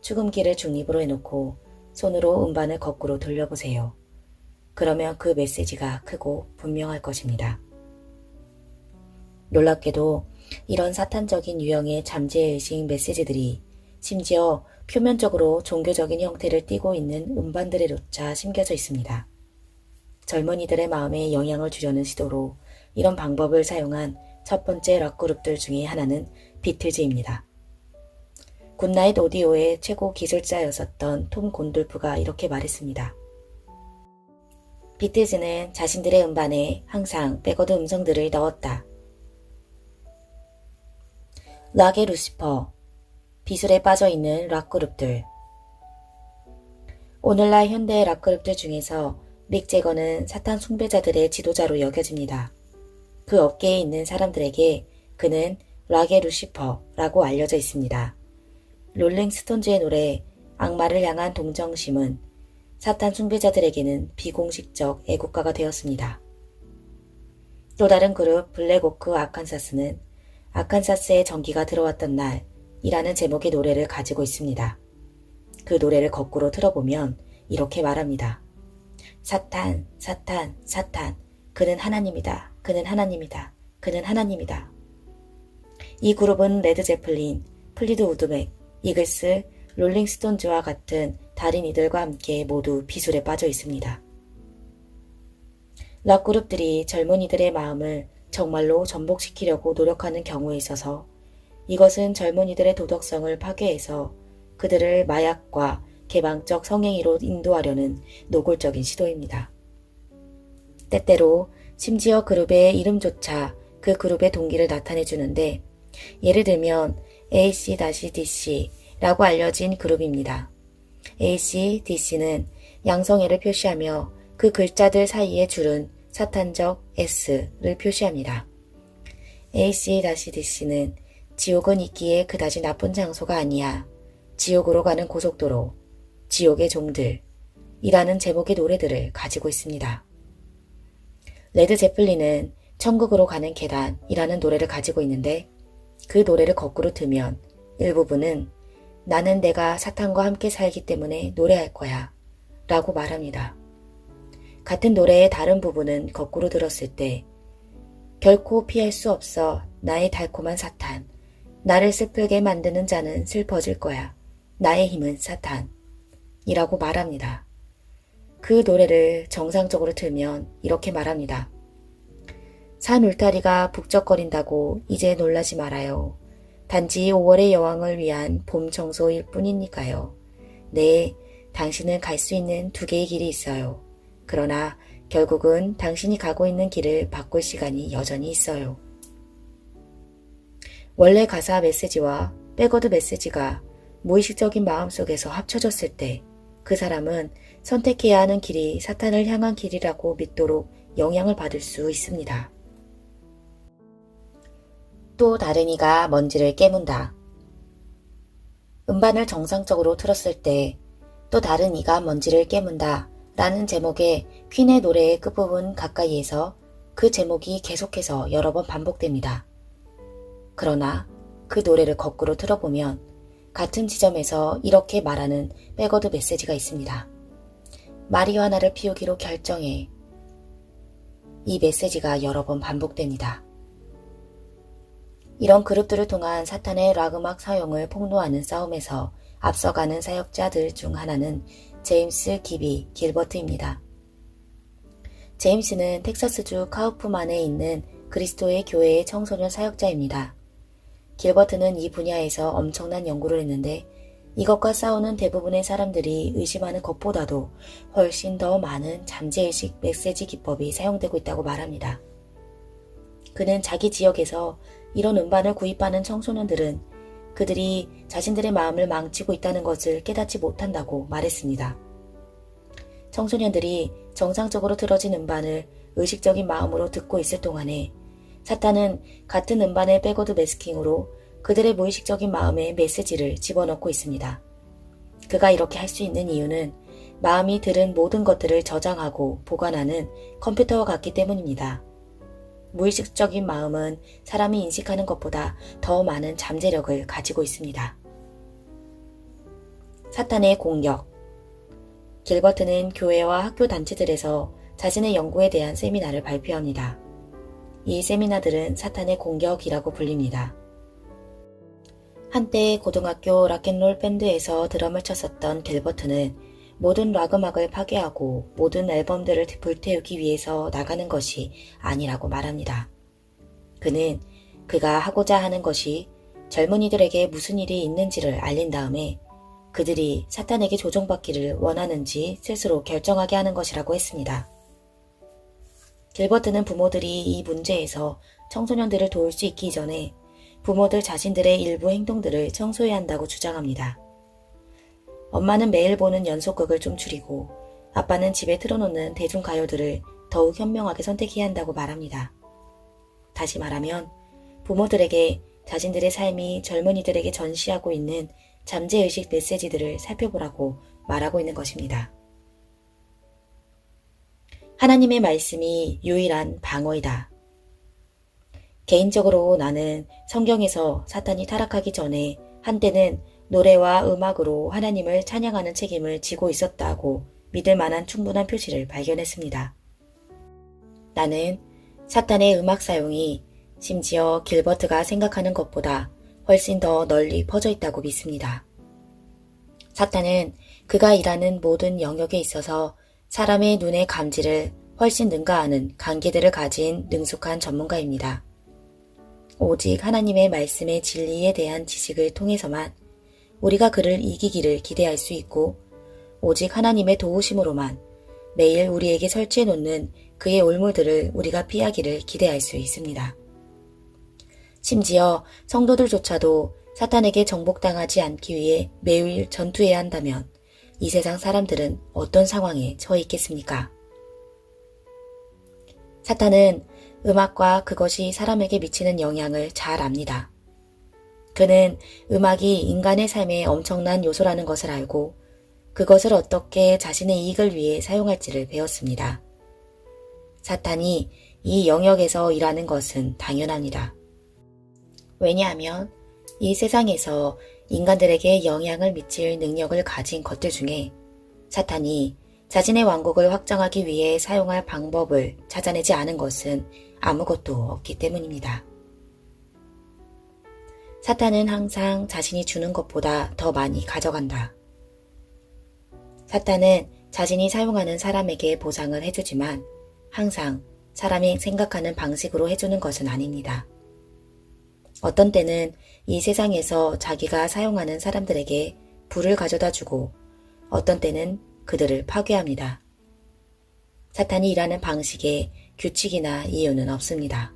축음기를 중립으로 해놓고 손으로 음반을 거꾸로 돌려보세요. 그러면 그 메시지가 크고 분명할 것입니다. 놀랍게도 이런 사탄적인 유형의 잠재의식 메시지들이 심지어 표면적으로 종교적인 형태를 띠고 있는 음반들에조차 심겨져 있습니다. 젊은이들의 마음에 영향을 주려는 시도로 이런 방법을 사용한 첫 번째 락그룹들 중에 하나는 비틀즈입니다. 굿나잇 오디오의 최고 기술자였었던 톰 곤돌프가 이렇게 말했습니다. 비틀즈는 자신들의 음반에 항상 백워드 음성들을 넣었다. 락의 루시퍼, 비술에 빠져있는 락그룹들. 오늘날 현대 락그룹들 중에서 믹 제거는 사탄 숭배자들의 지도자로 여겨집니다. 그 업계에 있는 사람들에게 그는 락의 루시퍼라고 알려져 있습니다. 롤링스톤즈의 노래 악마를 향한 동정심은 사탄 숭배자들에게는 비공식적 애국가가 되었습니다. 또 다른 그룹 블랙오크 아칸사스는 아칸사스에 전기가 들어왔던 날이라는 제목의 노래를 가지고 있습니다. 그 노래를 거꾸로 틀어보면 이렇게 말합니다. 사탄, 사탄, 사탄, 그는 하나님이다. 그는 하나님이다. 그는 하나님이다. 이 그룹은 레드 제플린, 플리드 우드맥, 이글스, 롤링스톤즈와 같은 다른 이들과 함께 모두 비술에 빠져 있습니다. 락그룹들이 젊은이들의 마음을 정말로 전복시키려고 노력하는 경우에 있어서 이것은 젊은이들의 도덕성을 파괴해서 그들을 마약과 개방적 성행위로 인도하려는 노골적인 시도입니다. 때때로 심지어 그룹의 이름조차 그 그룹의 동기를 나타내 주는데 예를 들면 AC-DC 라고 알려진 그룹입니다. AC-DC는 양성애를 표시하며 그 글자들 사이에 줄은 사탄적 S를 표시합니다. AC-DC는 지옥은 있기에 그다지 나쁜 장소가 아니야. 지옥으로 가는 고속도로, 지옥의 종들 이라는 제목의 노래들을 가지고 있습니다. 레드 제플린은 천국으로 가는 계단이라는 노래를 가지고 있는데 그 노래를 거꾸로 틀면 일부분은 나는 내가 사탄과 함께 살기 때문에 노래할 거야 라고 말합니다. 같은 노래의 다른 부분은 거꾸로 들었을 때 결코 피할 수 없어 나의 달콤한 사탄, 나를 슬프게 만드는 자는 슬퍼질 거야. 나의 힘은 사탄 이라고 말합니다. 그 노래를 정상적으로 틀면 이렇게 말합니다. 산 울타리가 북적거린다고 이제 놀라지 말아요. 단지 5월의 여왕을 위한 봄 청소일 뿐이니까요. 네, 당신은 갈 수 있는 두 개의 길이 있어요. 그러나 결국은 당신이 가고 있는 길을 바꿀 시간이 여전히 있어요. 원래 가사 메시지와 백워드 메시지가 무의식적인 마음속에서 합쳐졌을 때 그 사람은 선택해야 하는 길이 사탄을 향한 길이라고 믿도록 영향을 받을 수 있습니다. 또 다른 이가 먼지를 깨문다. 음반을 정상적으로 틀었을 때 또 다른 이가 먼지를 깨문다 라는 제목의 퀸의 노래의 끝부분 가까이에서 그 제목이 계속해서 여러 번 반복됩니다. 그러나 그 노래를 거꾸로 틀어보면 같은 지점에서 이렇게 말하는 백워드 메시지가 있습니다. 마리화나를 피우기로 결정해. 이 메시지가 여러 번 반복됩니다. 이런 그룹들을 통한 사탄의 락 음악 사용을 폭로하는 싸움에서 앞서가는 사역자들 중 하나는 제임스 기비 길버트입니다. 제임스는 텍사스주 카우프만에 있는 그리스도의 교회의 청소년 사역자입니다. 길버트는 이 분야에서 엄청난 연구를 했는데 이것과 싸우는 대부분의 사람들이 의심하는 것보다도 훨씬 더 많은 잠재의식 메시지 기법이 사용되고 있다고 말합니다. 그는 자기 지역에서 이런 음반을 구입하는 청소년들은 그들이 자신들의 마음을 망치고 있다는 것을 깨닫지 못한다고 말했습니다. 청소년들이 정상적으로 틀어진 음반을 의식적인 마음으로 듣고 있을 동안에 사탄은 같은 음반의 백워드 매스킹으로 그들의 무의식적인 마음에 메시지를 집어넣고 있습니다. 그가 이렇게 할 수 있는 이유는 마음이 들은 모든 것들을 저장하고 보관하는 컴퓨터와 같기 때문입니다. 무의식적인 마음은 사람이 인식하는 것보다 더 많은 잠재력을 가지고 있습니다. 사탄의 공격. 길버트는 교회와 학교 단체들에서 자신의 연구에 대한 세미나를 발표합니다. 이 세미나들은 사탄의 공격이라고 불립니다. 한때 고등학교 락앤롤 밴드에서 드럼을 쳤었던 길버트는 모든 락 음악을 파괴하고 모든 앨범들을 불태우기 위해서 나가는 것이 아니라고 말합니다. 그는 그가 하고자 하는 것이 젊은이들에게 무슨 일이 있는지를 알린 다음에 그들이 사탄에게 조종받기를 원하는지 스스로 결정하게 하는 것이라고 했습니다. 길버트는 부모들이 이 문제에서 청소년들을 도울 수 있기 전에 부모들 자신들의 일부 행동들을 청소해야 한다고 주장합니다. 엄마는 매일 보는 연속극을 좀 줄이고 아빠는 집에 틀어놓는 대중가요들을 더욱 현명하게 선택해야 한다고 말합니다. 다시 말하면 부모들에게 자신들의 삶이 젊은이들에게 전시하고 있는 잠재의식 메시지들을 살펴보라고 말하고 있는 것입니다. 하나님의 말씀이 유일한 방어이다. 개인적으로 나는 성경에서 사탄이 타락하기 전에 한때는 노래와 음악으로 하나님을 찬양하는 책임을 지고 있었다고 믿을 만한 충분한 표시를 발견했습니다. 나는 사탄의 음악 사용이 심지어 길버트가 생각하는 것보다 훨씬 더 널리 퍼져 있다고 믿습니다. 사탄은 그가 일하는 모든 영역에 있어서 사람의 눈의 감지를 훨씬 능가하는 관계들을 가진 능숙한 전문가입니다. 오직 하나님의 말씀의 진리에 대한 지식을 통해서만 우리가 그를 이기기를 기대할 수 있고 오직 하나님의 도우심으로만 매일 우리에게 설치해 놓는 그의 올무들을 우리가 피하기를 기대할 수 있습니다. 심지어 성도들조차도 사탄에게 정복당하지 않기 위해 매일 전투해야 한다면 이 세상 사람들은 어떤 상황에 처해 있겠습니까? 사탄은 음악과 그것이 사람에게 미치는 영향을 잘 압니다. 그는 음악이 인간의 삶에 엄청난 요소라는 것을 알고 그것을 어떻게 자신의 이익을 위해 사용할지를 배웠습니다. 사탄이 이 영역에서 일하는 것은 당연합니다. 왜냐하면 이 세상에서 인간들에게 영향을 미칠 능력을 가진 것들 중에 사탄이 자신의 왕국을 확장하기 위해 사용할 방법을 찾아내지 않은 것은 아무것도 없기 때문입니다. 사탄은 항상 자신이 주는 것보다 더 많이 가져간다. 사탄은 자신이 사용하는 사람에게 보상을 해주지만 항상 사람이 생각하는 방식으로 해주는 것은 아닙니다. 어떤 때는 이 세상에서 자기가 사용하는 사람들에게 부를 가져다 주고 어떤 때는 그들을 파괴합니다. 사탄이 일하는 방식에 규칙이나 이유는 없습니다.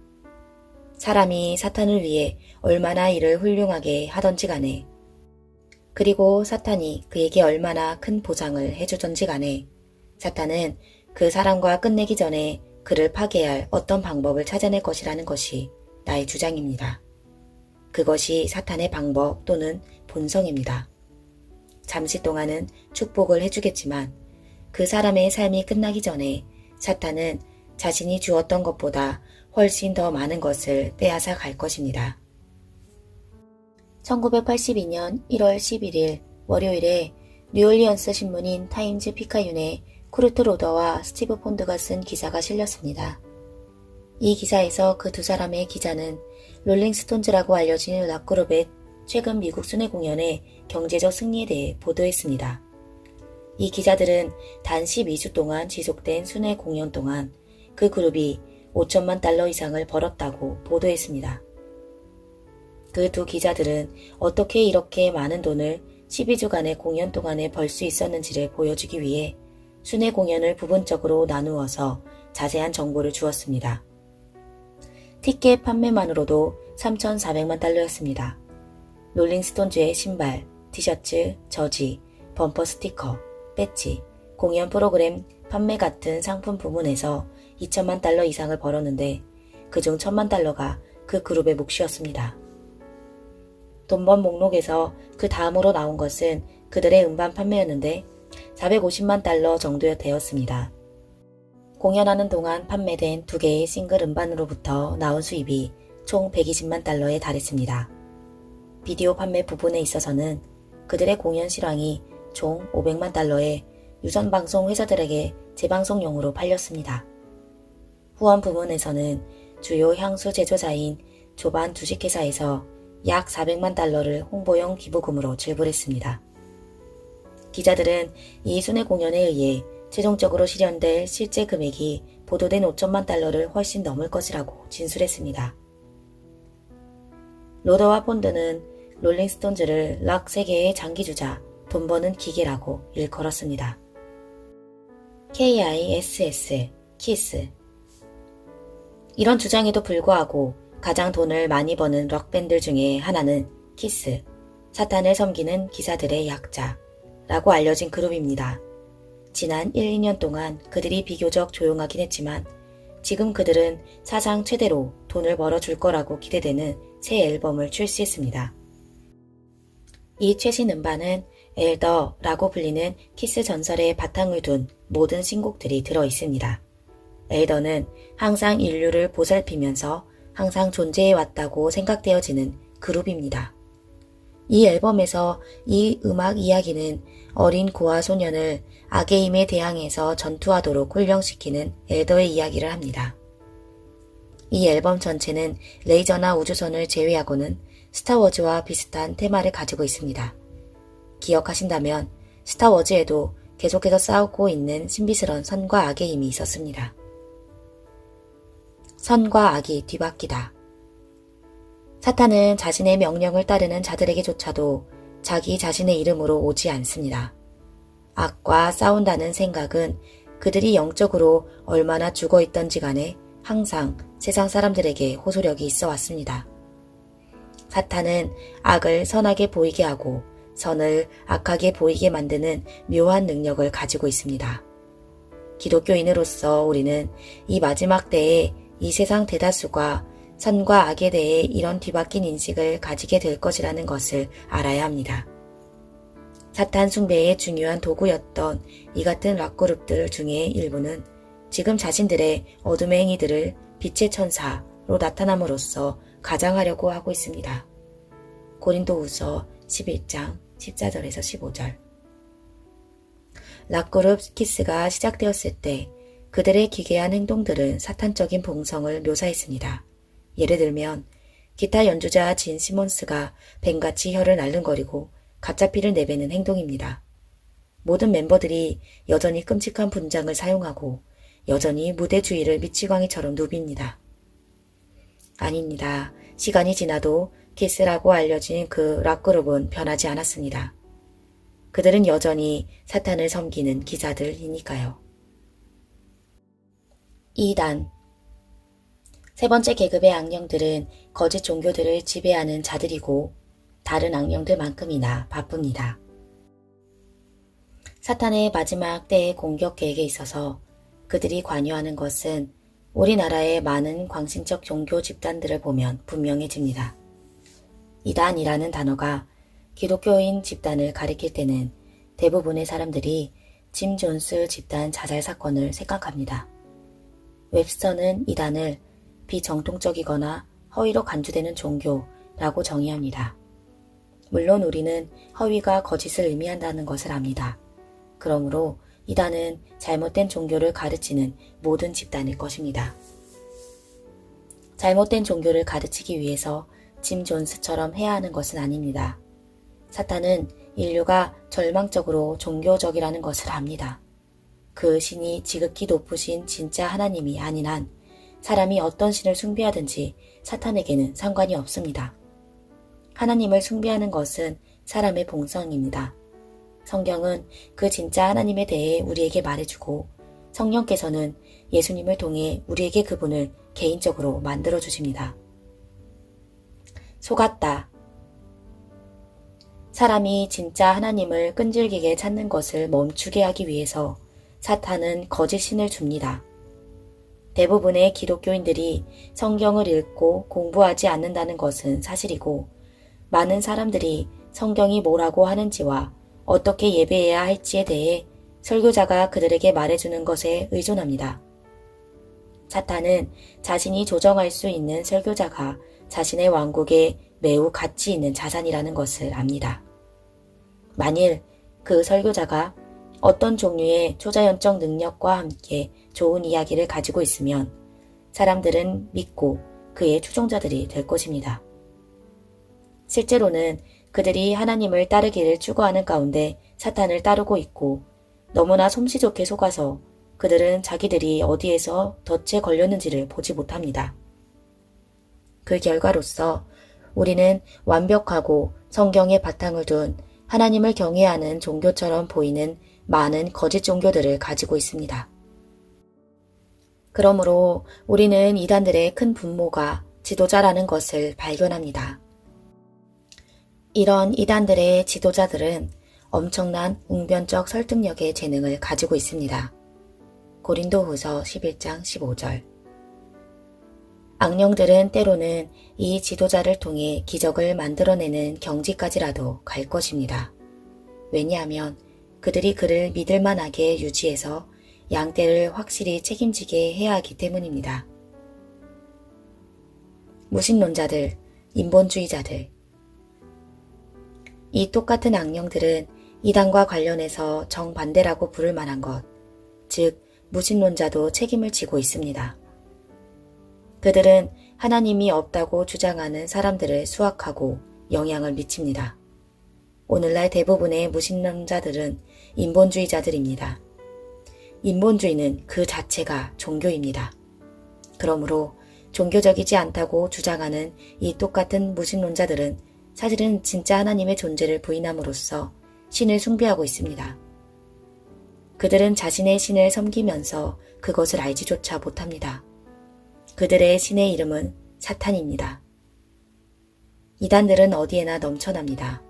사람이 사탄을 위해 얼마나 일을 훌륭하게 하던지 간에 그리고 사탄이 그에게 얼마나 큰 보상을 해주던지 간에 사탄은 그 사람과 끝내기 전에 그를 파괴할 어떤 방법을 찾아낼 것이라는 것이 나의 주장입니다. 그것이 사탄의 방법 또는 본성입니다. 잠시 동안은 축복을 해주겠지만 그 사람의 삶이 끝나기 전에 사탄은 자신이 주었던 것보다 훨씬 더 많은 것을 빼앗아 갈 것입니다. 1982년 1월 11일 월요일에 뉴올리언스 신문인 타임즈 피카윤에 쿠르트 로더와 스티브 폰드가 쓴 기사가 실렸습니다. 이 기사에서 그 두 사람의 기자는 롤링스톤즈라고 알려진 락그룹의 최근 미국 순회 공연의 경제적 승리에 대해 보도했습니다. 이 기자들은 단 12주 동안 지속된 순회 공연 동안 그 그룹이 5천만 달러 이상을 벌었다고 보도했습니다. 그 두 기자들은 어떻게 이렇게 많은 돈을 12주간의 공연 동안에 벌 수 있었는지를 보여주기 위해 순회 공연을 부분적으로 나누어서 자세한 정보를 주었습니다. 티켓 판매만으로도 3,400만 달러였습니다. 롤링스톤즈의 신발, 티셔츠, 저지, 범퍼 스티커, 배지, 공연 프로그램 판매 같은 상품 부문에서 2천만 달러 이상을 벌었는데 그중 1,000만 달러가 그 그룹의 몫이었습니다. 돈번 목록에서 그 다음으로 나온 것은 그들의 음반 판매였는데 450만 달러 정도 되었습니다. 공연하는 동안 판매된 2개의 싱글 음반으로부터 나온 수입이 총 120만 달러에 달했습니다. 비디오 판매 부분에 있어서는 그들의 공연 실황이 총 500만 달러에 유선방송 회사들에게 재방송용으로 팔렸습니다. 후원 부문에서는 주요 향수 제조사인 조반 주식회사에서 약 400만 달러를 홍보용 기부금으로 지불했습니다. 기자들은 이 순회 공연에 의해 최종적으로 실현될 실제 금액이 보도된 5천만 달러를 훨씬 넘을 것이라고 진술했습니다. 로더와 폰드는 롤링스톤즈를 락 세계의 장기주자, 돈 버는 기계라고 일컬었습니다. KISS, 키스. 이런 주장에도 불구하고 가장 돈을 많이 버는 록밴드 중에 하나는 키스, 사탄을 섬기는 기사들의 약자라고 알려진 그룹입니다. 지난 1, 2년 동안 그들이 비교적 조용하긴 했지만 지금 그들은 사상 최대로 돈을 벌어줄 거라고 기대되는 새 앨범을 출시했습니다. 이 최신 음반은 엘더라고 불리는 키스 전설의 바탕을 둔 모든 신곡들이 들어있습니다. 엘더는 항상 인류를 보살피면서 항상 존재해왔다고 생각되어지는 그룹입니다. 이 앨범에서 이 음악 이야기는 어린 고아 소년을 악의 힘에 대항해서 전투하도록 훈련시키는 엘더의 이야기를 합니다. 이 앨범 전체는 레이저나 우주선을 제외하고는 스타워즈와 비슷한 테마를 가지고 있습니다. 기억하신다면 스타워즈에도 계속해서 싸우고 있는 신비스러운 선과 악의 힘이 있었습니다. 선과 악이 뒤바뀌다. 사탄은 자신의 명령을 따르는 자들에게조차도 자기 자신의 이름으로 오지 않습니다. 악과 싸운다는 생각은 그들이 영적으로 얼마나 죽어있던지 간에 항상 세상 사람들에게 호소력이 있어 왔습니다. 사탄은 악을 선하게 보이게 하고 선을 악하게 보이게 만드는 묘한 능력을 가지고 있습니다. 기독교인으로서 우리는 이 마지막 때에 이 세상 대다수가 선과 악에 대해 이런 뒤바뀐 인식을 가지게 될 것이라는 것을 알아야 합니다. 사탄 숭배의 중요한 도구였던 이 같은 락그룹들 중에 일부는 지금 자신들의 어둠의 행위들을 빛의 천사로 나타남으로써 가장하려고 하고 있습니다. 고린도후서 11장 14절에서 15절. 락그룹 키스가 시작되었을 때 그들의 기괴한 행동들은 사탄적인 본성을 묘사했습니다. 예를 들면 기타 연주자 진 시몬스가 뱀같이 혀를 날름거리고 가짜 피를 내뱉는 행동입니다. 모든 멤버들이 여전히 끔찍한 분장을 사용하고 여전히 무대 주위를 미치광이처럼 누빕니다. 아닙니다. 시간이 지나도 키스라고 알려진 그 락그룹은 변하지 않았습니다. 그들은 여전히 사탄을 섬기는 기사들이니까요. 2단. 세 번째 계급의 악령들은 거짓 종교들을 지배하는 자들이고 다른 악령들만큼이나 바쁩니다. 사탄의 마지막 때의 공격 계획에 있어서 그들이 관여하는 것은 우리나라의 많은 광신적 종교 집단들을 보면 분명해집니다. 이단이라는 단어가 기독교인 집단을 가리킬 때는 대부분의 사람들이 짐 존스 집단 자살 사건을 생각합니다. 웹스터는 이단을 비정통적이거나 허위로 간주되는 종교라고 정의합니다. 물론 우리는 허위가 거짓을 의미한다는 것을 압니다. 그러므로 이단은 잘못된 종교를 가르치는 모든 집단일 것입니다. 잘못된 종교를 가르치기 위해서 짐 존스처럼 해야 하는 것은 아닙니다. 사탄은 인류가 절망적으로 종교적이라는 것을 압니다. 그 신이 지극히 높으신 진짜 하나님이 아닌 한 사람이 어떤 신을 숭배하든지 사탄에게는 상관이 없습니다. 하나님을 숭배하는 것은 사람의 본성입니다. 성경은 그 진짜 하나님에 대해 우리에게 말해주고 성령께서는 예수님을 통해 우리에게 그분을 개인적으로 만들어 주십니다. 속았다. 사람이 진짜 하나님을 끈질기게 찾는 것을 멈추게 하기 위해서 사탄은 거짓 신을 줍니다. 대부분의 기독교인들이 성경을 읽고 공부하지 않는다는 것은 사실이고 많은 사람들이 성경이 뭐라고 하는지와 어떻게 예배해야 할지에 대해 설교자가 그들에게 말해주는 것에 의존합니다. 사탄은 자신이 조정할 수 있는 설교자가 자신의 왕국에 매우 가치 있는 자산이라는 것을 압니다. 만일 그 설교자가 어떤 종류의 초자연적 능력과 함께 좋은 이야기를 가지고 있으면 사람들은 믿고 그의 추종자들이 될 것입니다. 실제로는 그들이 하나님을 따르기를 추구하는 가운데 사탄을 따르고 있고 너무나 솜씨 좋게 속아서 그들은 자기들이 어디에서 덫에 걸렸는지를 보지 못합니다. 그 결과로서 우리는 완벽하고 성경에 바탕을 둔 하나님을 경외하는 종교처럼 보이는 많은 거짓 종교들을 가지고 있습니다. 그러므로 우리는 이단들의 큰 분모가 지도자라는 것을 발견합니다. 이런 이단들의 지도자들은 엄청난 웅변적 설득력의 재능을 가지고 있습니다. 고린도후서 11장 15절. 악령들은 때로는 이 지도자를 통해 기적을 만들어내는 경지까지라도 갈 것입니다. 왜냐하면 그들이 그를 믿을만하게 유지해서 양떼를 확실히 책임지게 해야 하기 때문입니다. 무신론자들, 인본주의자들. 이 똑같은 악령들은 이단과 관련해서 정반대라고 부를 만한 것, 즉 무신론자도 책임을 지고 있습니다. 그들은 하나님이 없다고 주장하는 사람들을 수확하고 영향을 미칩니다. 오늘날 대부분의 무신론자들은 인본주의자들입니다. 인본주의는 그 자체가 종교입니다. 그러므로 종교적이지 않다고 주장하는 이 똑같은 무신론자들은 사실은 진짜 하나님의 존재를 부인함으로써 신을 숭배하고 있습니다. 그들은 자신의 신을 섬기면서 그것을 알지조차 못합니다. 그들의 신의 이름은 사탄입니다. 이단들은 어디에나 넘쳐납니다.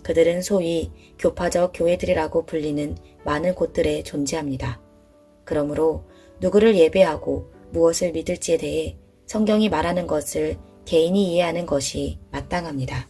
그들은 소위 교파적 교회들이라고 불리는 많은 곳들에 존재합니다. 그러므로 누구를 예배하고 무엇을 믿을지에 대해 성경이 말하는 것을 개인이 이해하는 것이 마땅합니다.